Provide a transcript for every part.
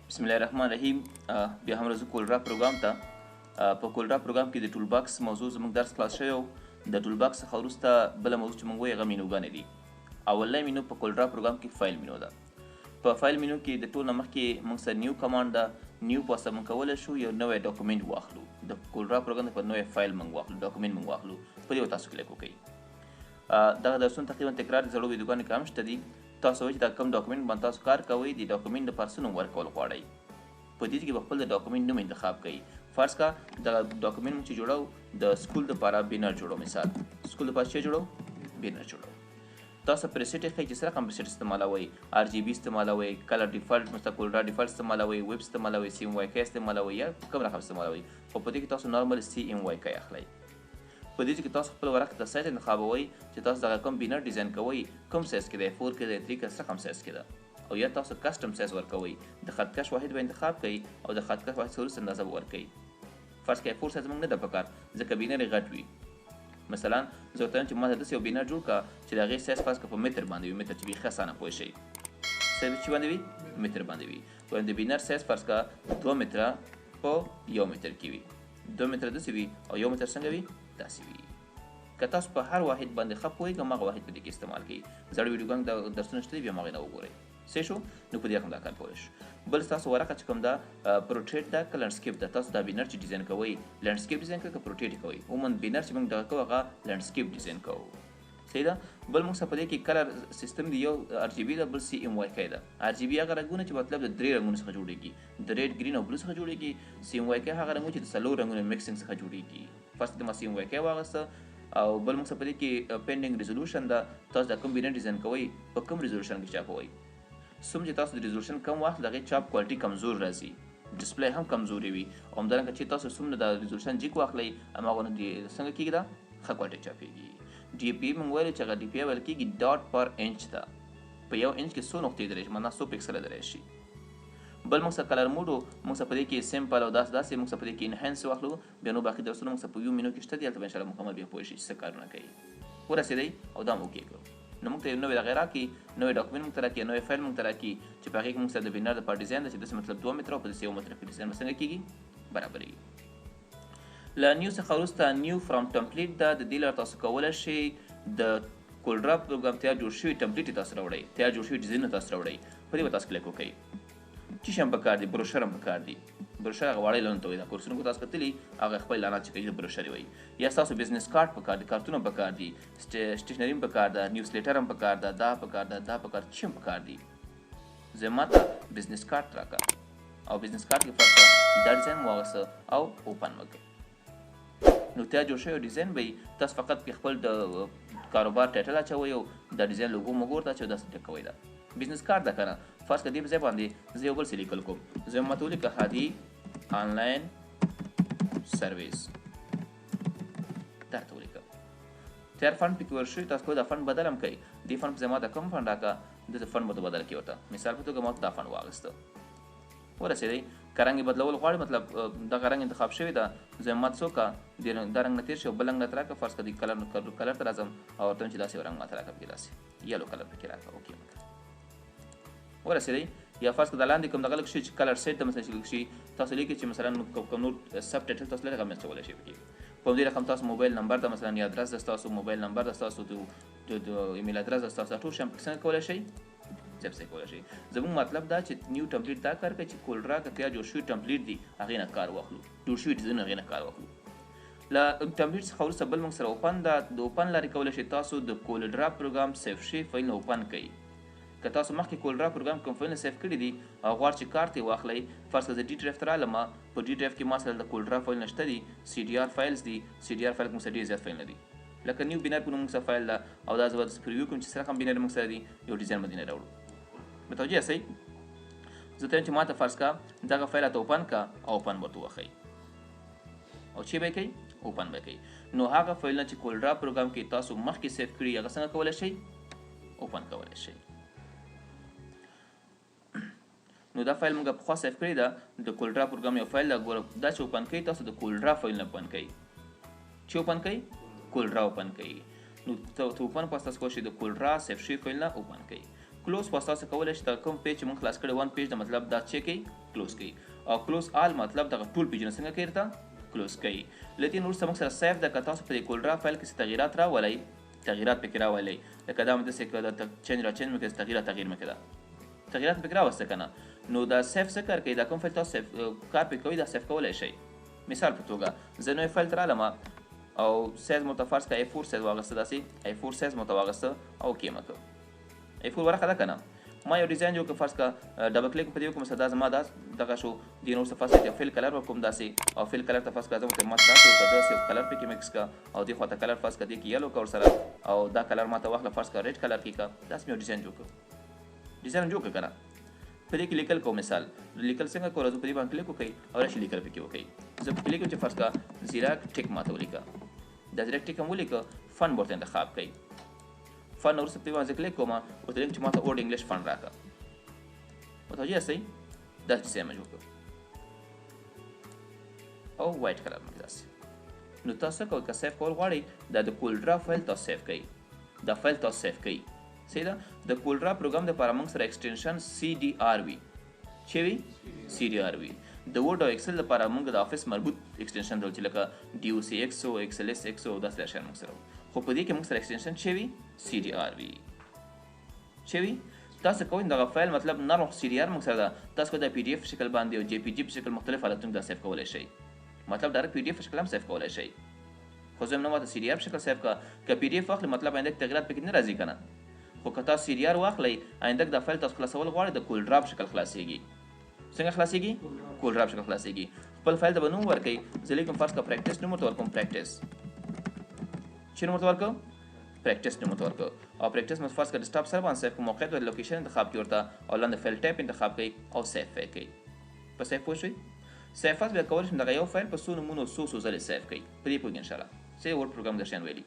بسم الله الرحمن الرحیم. بیا هم راځو کولډرا پروګرام ته. په کولډرا پروګرام کې د ټول باکس موضوع زموږ درس خلاص شوی و. د ټول باکس څخه وروسته بله موضوع چې موږ وایو هغه مینوګانې دي. اولنی مینو په کولډرا پروګرام کې فایل مینو ده. په فایل مینو کې د ټول نه مخکې موږ سره نیو کمانډ ده. نیو په واسطه موږ کولی شو یو نوی ډاکومنټ واخلو. د کولډرا پروګرام په نوی فایل موږ واخلو، ډاکومنټ موږ واخلو. په دې به تاسو کلیک وکړئ. دغه درسونه تقریبا تکرار د زړو ویډیوګانو کې هم شته دي. تاسو وایئ چې دا کوم ډاکومنټ باندې تاسو کار کوئ، د ډاکومنټ دپاره څه نوم ورکول غواړئ. په دې کې به خپل د ډاکومنټ نوم انتخاب کړئ. فرض کا دغه ډاکومنټ چې جوړو د سکول دپاره بینر جوړو، مثال سکول دپاره چې جوړو بینر جوړو. تاسو پریسیټ یې ښایي چې سره کوم پریسیټ استعمالوئ، RGB استعمالوئ، کلر ډیفالټ مثلا کولډرا ډیفالټ استعمالوئ، ویب استعمالوئ، CMYK استعمالوئ یا کوم رقم استعمالوئ. خو په دې کې تاسو نارمل CMYK اخلئ. په دې کې تاسو خپل ورق د سایز انتخابوئ چې تاسو دغه کوم بینر ډیزاین کوئ، کوم سایز کې دی، 4 کې دی، 3 کې، څه کوم سایز کې ده. او یا تاسو کسټم سایز ورکوئ. د خط کش واحد به انتخاب کړئ او د خط کش واحد څخه وروسته اندازه به ورکوئ. فرض کړئ 4 سایز موږ نه ده پکار ځکه بینر یې غټ وي. مثلا زه ورته وایم چې ما ته داسې یو بینر جوړ کړه چې د هغې سایز فرض کړه په متر باندې وي، متر چې بیخي اسانه پوه شئ. سایز چې باندې وي متر باندې وي. وایم د بینر سایز فرض کړه 2 متره په 1 متر کې وي، 2 متره داسې وي او 1 متر څنګه وي داسې وي. که تاسو په هر واحد باندې ښه پوهېږئ هماغه واحد په دې کې استعمال کړئ. زړ ویډیوګانو د درسونه شته دي بیا هماغې نه وګورئ. صحیح شو؟ نو په دې رقم دا کار کولی شو. بل ستاسو ورقه چې کوم ده پروټریټ ده که لنډسکیپ ده. تاسو دا بینر چې ډیزاین کوئ لنډسکیپ ډیزاین کوئ که پروټریټ کوئ. عموما بینر چې موږ دغه کوو هغه لنډسکیپ ډیزاین کوو. صحیح ده؟ بل موږ سره په دې کې کلر سیستم دی، یو RGB ده بل CMYK ده. RGB هغه رنګونه چې مطلب د 3 رنګونو څخه جوړېږي، د ریډ ګرین او بلو څخه جوړېږي. CMYK هغه رنګونه چې د 4 رنګونو میکسینګ څخه جوړېږي. فرض کړئ ما CMYK واخیسته او بل موږ سره په دې کې پینډینګ ریزولوشن ده. تاسو دا کوم بینر ډیزاین کوئ په کوم ریزولوشن کې چاپوئ. څوم چې تاسو د ریزولوشن کم واخلئ د هغې چاپ کوالټي کمزور راځي، ډسپلی هم کمزورې وي. او همدارنګه چې تاسو څومره د ریزولوشن جیک واخلئ هماغونه څنګه کېږي دا ښه کوالټي چاپېږي. DPI موږ ویلو چې هغه DPI ویل کېږي ډاټ پر انچ ده. په یو انچ کې 100 نقطې درې شي، معنا 100 پکسله درې شي. بل موږ سره کلر موډ موږ سره په دې کې سیمپل او داسې موږ سره په دې کې انهانس واخلو. بیا نو باقي درسونه موږ سره په یو مینو کې شته دي، هلته به انشاءالله مکمل بیا پوه شئ چې څه کارونه کوي. ورسېدئ او دا مو وکېږو. نو موږ ته یو نوی دغې راکړي، نوی ډاکومنټ موږ ته راکړي، نوی فایل موږ ته راکړي چې په هغې کې موږ سره د بینر دپاره ډیزاین ده چې داسې مطلب 2 متره او په داسې 1 متره کې ډیزاین به څنګه کېږي برابرېږي. له نیو څخه وروسته نیو فرام ټمپلیټ ده. د دې لپاره تاسو کولی شئ د کولډرا پروګرام تیار جوړ شوي ټمپلیټ یې تاسو راوړئ، تیار جوړ شوي ډیزاینونه تاسو راوړئ. په دې به تاسو کلیک وکړئ. څه شی هم پکار دي؟ بروشر هم پکار دي. بروشر هغه واړی لانو ته وایي. دا کورسونه کو تاسو کتلي هغه خپل اعلانات چې کوي د بروشر یې وایي. یا ستاسو بزنس کارت پکار دي، کارتونه پکار دي، سټیشنري هم پکار ده، نیوز لیټر هم پکار ده، دا پکار ده، دا پکار څه هم پکار دي. زه ماته بزنس کارت راکړه او بزنس کارت کې فرق دا ډیزاین مو واغسته او اوپن وکړه. نو تیار جوړ شوی ډیزاین به تاسو فقط کې خپل د کاروبار ټایټل اچوئ او د ډیزاین لوګو مو ورته اچوئ، داسې ټکوئ. دا بزنس کارت ده که نه. فرض کړه دې په ځای باندې زه یو بل څه لیکل کوم. زه ماته ولیکه هادي آنلاین سرویس، دا ته ولیکه. تیار فنډ پکې ورشوي. تاسو کوئ دا فنډ بدل هم کوئ. دې فنډ په ځای ماته کوم فنډ راکړه، دلته فنډ به بدل کړي ورته. مثال په توګه ما دا فنډ واخیسته. ورسېدئ. که رنګ یې بدلول غواړئ مطلب دغه رنګ انتخاب شوی ده، زه ماته څه وکړه دا رنګ نه تېر شي او بل رنګ راته راکړه. فرض کړه د کلر ته راځم او ورته وایم چې داسې یو رنګ ماته راکړه، پکې داسې یلو کلر پکې راکړه. اوکې ورسېدئ. یا فرض کړه دا لاندې کوم دغه لیک شي چې کلر سیټ ده مثلا چې لیک شي، تاسو لیکئ چې مثلا کوم نور سب ټایټل تاسو لرئ هغه هم اچولی شئ پکې. په همدې رقم تاسو موبایل نمبر ده مثلا یا ادرس ده ستاسو، موبایل نمبر ده ستاسو، د ایمیل ادرس ده ستاسو، ټول شی هم پکې څنګه کولی شئ ځای کولی شئ. زموږ مطلب دا چې نیو ټمپلیټ دا کار کوي چې کولډرا که تیار جوړ شوي ټمپلیټ دي هغې نه کار واخلو، جوړ شوي ډیزاینونه هغې نه کار واخلو. له ټمپلیټ څخه وروسته بل موږ سره اوپن ده. د اوپن لارې کولی شئ تاسو د کولډرا پروګرام سیف شوي فایلونه اوپن کړئ. که تاسو مخکې کولډرا پروګرام کوم فایلونه سیف کړي دي او غواړئ چې کارت یې واخلئ، فرض کړه زه ډي ډرایو ته رالم، په ډي ډرایو کې ما سره د کولډرا فایلونه شته دي، CDR فایلز دي. CDR فایل موږ سره ډېر زیات فایلونه دي. لکه نیو بینر په نوم موږ سره فایل ده او دا زه به داسې پریویو کوم چې سره کوم بینر موږ سره دي، یو ډیزاین به ځینې راوړو. متوجه یاستئ؟ زه ته وایم چې ما ته فرض کړه دغه فایل راته اوپن کړه او اوپن به ورته وښئ او چې به یې کوئ اوپن به یې کوئ. نو هغه فایلونه چې کولډرا پروګرام کې تاسو مخکې سیف کړي هغه څنګه کولی شئ اوپن کولی شئ. نو دا فایل موږ پخوا سیف کړې ده. د کولډرا پروګرام یو فایل ده. ګوره دا چې اوپن کوئ تاسو د کولډرا فایلونه اوپن کوئ. چې اوپن کوئ کولډرا اوپن کوئ. نو ته اوپن په واسطه تاسو کولی شئ د کولډرا سیف شوي فایلونه اوپن کوئ. کلوز خو تاسو کولی شئ دغه کوم پیج چې موږ خلاص کړی 1 پیج د مطلب دا چې کوي کلوز کوي او کلوز آل مطلب دغه ټول پیجونه څنګه کوي درته کلوز کوي. له دې وروسته موږ سره سیف ده که تاسو په دې کولډرا فایل کې څه تغیرات راولئ تغیرات پکې راولئ لکه دا مې داسې که د چینج را چینج مې کړه تغییر مې کړه تغیرات پکې راوسته که نه نو دا سیف څه کار کوي دا کوم فایل تاسو سیف کار پکې کوئ دا سیف کولی شئ. مثال په توګه زه نوی فایل ته رالم او سایز مو ته فرض کړه A4 سایز واغسته داسې A4 سایز مو ته واغسته او اوکې مه کړه A4 ورقه ده که نه ما یو ډیزاین جوړ کړ فرض کړه ډبل کلیک په دې وکړم چې دا زما دغه شو دې نو وروسته فرض کړه فل کلر ورکوم داسې او فل کلر ته فرض کړه زه ورته ما تاسو وکړه داسې یو کلر پکې مکس کړه او دې خواته کلر فرض کړه دې کې یلو کړه ورسره او دا کلر ما ته واخله فرض کړه ریډ کلر کې کړه داسې مې یو ډیزاین جوړ کړ که نه په دې کې لیکل کوم مثال لیکل څنګه کوو زه په دې باندې کلیک وکړئ او راشي لیکل پکې وکړئ زه پکې لیکم چې فرض کړه زیراک ټیک ما ته ولیکه دا زیراک ټیک هم ولیکه فن ورته انتخاب کړئ فن وروسته په دې باندې کلیک کوم ورته لیکم چې ما ته اورډ انګلیش فن راکړه متوجه یاستئ داسې ډیزاین مې جوړ کړ او وایټ کلر مې داسې نو تاسو کوئ که سیف کول غواړئ دا د کولډرا فایل تاسو سیف کړئ دا فایل تاسو سیف کړئ صحیح ده د کولډرا پروګرام دپاره موږ سره ایکسټینشن CDR وي چې وي CDR وي د ورډ او ایکسل لپاره موږ د افیس مربوط ایکسټینشن درلود چې لکه DOCX او XLSX او داسې شیان موږ سره خو په دې کې موږ سره ایکسټینشن چې وي CDR وي چې وي تاسو کوئ دغه فایل مطلب نرم CDR موږ سره ده تاسو کوئ د PDF په شکل باندې او JPG په شکل مختلف حالتونو دا سیف کولی شئ مطلب ډایرکټ PDF په شکل هم سیف کولی شئ خو زه هم نه ماته CDR په شکل سیف کړه که PDF واخلئ مطلب آینده تغیرات پکې نه راځي که نه خو که تاسو CDR واخلئ آینده دا فایل تاسو خلاصول غواړئ د کولډرا په شکل خلاصیږي څنګه خلاصیږي کولډرا په شکل خلاصیږي خپل فایل ته به نوم ورکړئ زه لیکم فرض کړه پریکټس نوم ورته ورکوم پریکټس چې نوم ورته ورکړم پریکټس نوم ورته ورکړه او پریکټس مې فرض کړه ډیسکټاپ سره باندې سیف کوم موقعیت او لوکیشن انتخاب کړئ ورته او لاندې فایل ټایپ انتخاب کړئ او سیف کړئ په سیف پوه شئ سیفات بیا کولی شم دغه یو فایل په څو نومونو څو ځلې سیف کړئ په دې پوهېږئ انشاءالله څه ورډ پروګرام در شیان ویلي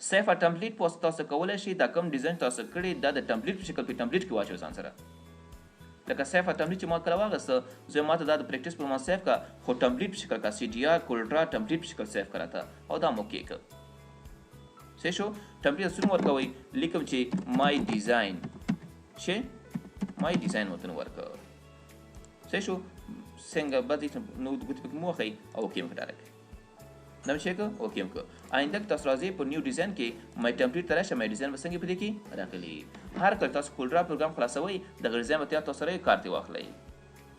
سیف ا ټمپلیټ پوسټ تاسو کولی شئ دا کوم ډیزاین تاسو کړی دا د ټمپلیټ په شکل په ټمپلیټ کې واچوئ ځان سره لکه سیف ا ټمپلیټ چې ما کله واغسته زه ماته دا د پریکټس پر ما سیف کړه خو ټمپلیټ په شکل کا CDR کولډرا ټمپلیټ په شکل سیف کړه تا او دا مو کې کړه صحیح شو ټمپلیټ سره ورکوئ لیکم چې مای ډیزاین چې مای ډیزاین ورته ورکړه صحیح شو څنګه بدې نو د ګوتې پکې مو وښئ او اوکې مې ډایرکټ دا مې شی کړه اوکې مې کړه آینده که تاسو راځئ په نیو ډیزاین کې مای ټمپلیټ ته راشئ مای ډیزاین به څنګه په دې کې راغلي هر کله تاسو کولډرا پروګرام خلاصوئ دغه ډیزاین به تاسو سره یو کار ترې واخلئ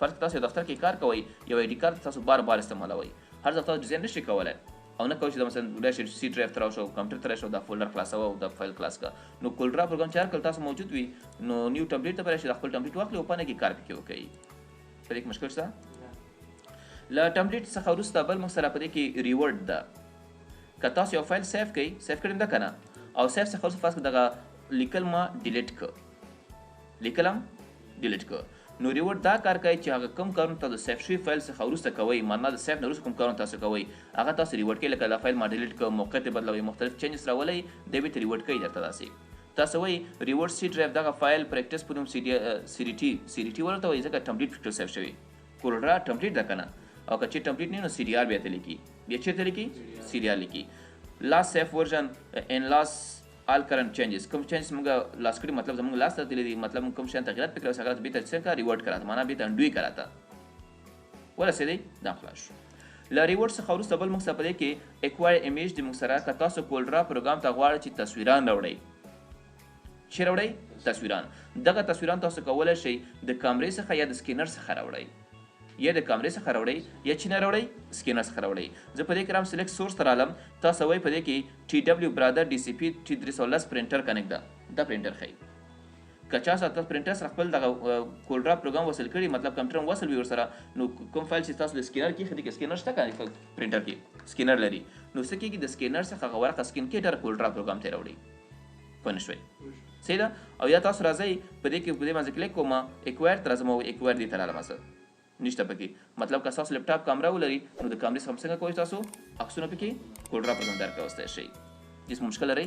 فرض تاسو دفتر کې کار کوئ یو ID کارت تاسو بار استعمالوئ هر ځل تاسو ډیزاین نشئ کولی او نه کوئ چې مثلا راشئ C ډرایو ته راشئ کمپیوټر ته راشئ دا فولډر خلاصوه او دا فایل خلاص کړه نو کولډرا پروګرام چې هر کله تاسو موجود وي نو نیو ټمپلیټ ته به راشئ د خپل ټمپلیټ واخلئ او پاڼه کې کار پکې وکړئ په دې کې مشکل شته له ټمپلیټ څخه وروسته بل موږ سره په دې کې ریورډ ده که تاسو یو فایل سیف کړئ سیف کړی ده که نه او سیف څخه وروسته فرض کړه دغه لیکل ما ډیلیټ کړه لیکل هم ډیلیټ کړه نو ریورډ دا کار کوي چې هغه کوم کارونه تاسو د سیف شوي فایل څخه وروسته کوئ معنا د سیف نه وروسته کوم کارونه تاسو کوئ هغه تاسو ریورډ کوئ لکه دا فایل ما ډیلیټ کړه موقعیت یې بدلوئ مختلف چینجز راولئ دی به ریورډ کوي درته داسې تاسو وایي ریورډ C ډرایو دغه فایل پریکټس په نوم CDT ورته وایي ځکه ټمپلیټ پکې سیف شوی کولډرا ټمپلیټ ده که نه او که چې ټمپلیټ نه نو CDR بیا ته لیکي بیا چېرته لیکي CDR لیکي لاست سیف ورژن ان لاست آل کرنٹ چینجز کوم چینجز موږ لاس کړي مطلب زموږ لاس ته تللی دي مطلب کوم شیان تغیرات پکې راوستي هغه بیرته څه کړه ریورډ کړه معنا بیرته انډوی کړه ته ورسېدی دا خلاص شو له ریورډ څخه وروسته بل موږ سره په دې کې اکوایر ایمیج د موږ سره که تاسو کولډرا پروګرام ته غواړئ چې تصویران راوړئ چې راوړئ تصویران دغه تصویران تاسو کولی شئ د کامرې څخه یا د سکینر څخه راوړئ یا د کامرې څخه راوړئ یا چې نه راوړئ سکینر څخه راوړئ زه په دې کې رام سلیکټ سورس ته رالم تاسو وایئ په دې کې TW برادر DCP T310 پرنټر کنیکټ ده دا پرنټر ښیي که چا سره تاسو پرنټر سره خپل دغه کولډرا پروګرام وصل کړي مطلب کمپیوټر هم وصل وي ورسره نو کوم فایل چې تاسو د سکینر کې خدي کې سکینر شته که پرنټر کې سکینر لري نو څه کېږي د سکینر څخه هغه ورقه سکین کې ډېر کولډرا پروګرام ته راوړي پوه نه شوئ صحیح ده او یا تاسو راځئ په دې کې په دې باندې کلیک کوم اکوایر ته راځم او اکوایر دې ته رالم زه نشته پکې مطلب که تاسو لیپټاپ کامرا ولري نو د کامرې څخه څنګه کوئ تاسو عکسونه پکې کولډرا پروګرام در کولی شئ هېڅ مشکل لرئ